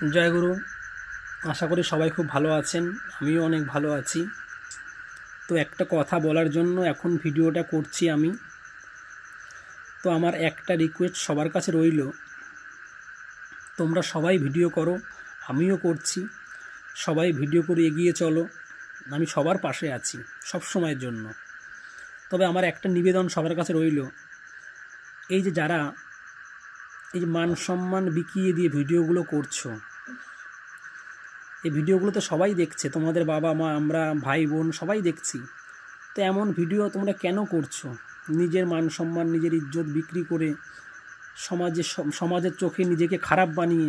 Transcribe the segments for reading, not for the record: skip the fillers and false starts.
জয় গুরু। আশা করি সবাই খুব ভালো আছেন, আমিও অনেক ভালো আছি। তো একটা কথা বলার জন্য এখন ভিডিওটা করছি আমি। তো আমার একটা রিকোয়েস্ট সবার কাছে রইল, তোমরা সবাই ভিডিও করো, আমিও করছি, সবাই ভিডিও করে এগিয়ে চলো। আমি সবার পাশে আছি সব সময়ের জন্য। তবে আমার একটা নিবেদন সবার কাছে রইল, এই যে যারা এই যে মান সম্মান বিকিয়ে দিয়ে ভিডিওগুলো করছো, এই ভিডিওগুলো তো সবাই দেখছে, তোমাদের বাবা মা, আমরা ভাই বোন সবাই দেখছি। তো এমন ভিডিও তোমরা কেন করছো? নিজের মান সম্মান, নিজের ইজ্জত বিক্রি করে সমাজের চোখে নিজেকে খারাপ বানিয়ে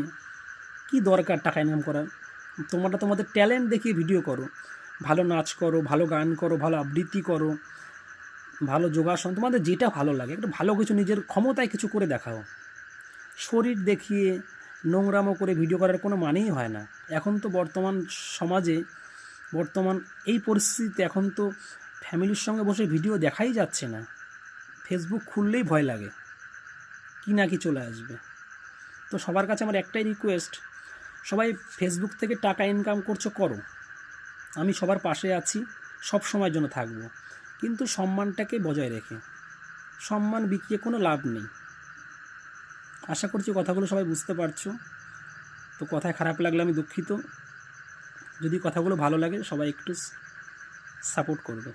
কি দরকার টাকা ইনকাম করার? তোমরা তোমাদের ট্যালেন্ট দেখিয়ে ভিডিও করো, ভালো নাচ করো, ভালো গান করো, ভালো আবৃত্তি করো, ভালো যোগাসন, তোমাদের যেটা ভালো লাগে একটা ভালো কিছু নিজের ক্ষমতায় কিছু করে দেখাও। শরীর দেখিয়ে নোংরামো করে ভিডিও করার কোনো মানেই হয় না। এখন তো বর্তমান সমাজে, বর্তমান এই পরিস্থিতিতে এখন তো ফ্যামিলির সঙ্গে বসে ভিডিও দেখাই যাচ্ছে না। ফেসবুক খুললেই ভয় লাগে কি না কি চলে আসবে। তো সবার কাছে আমার একটাই রিকোয়েস্ট, সবাই ফেসবুক থেকে টাকা ইনকাম করছো করো, আমি সবার পাশে আছি, সব সময়ের জন্য থাকবো, কিন্তু সম্মানটাকে বজায় রেখে। সম্মান বিকিয়ে কোনো লাভ নেই। আশা করছি কথাগুলো সবাই বুঝতে পারছো। তো কথায় খারাপ লাগলে আমি দুঃখিত। যদি কথাগুলো ভালো লাগে সবাই একটু সাপোর্ট করবে।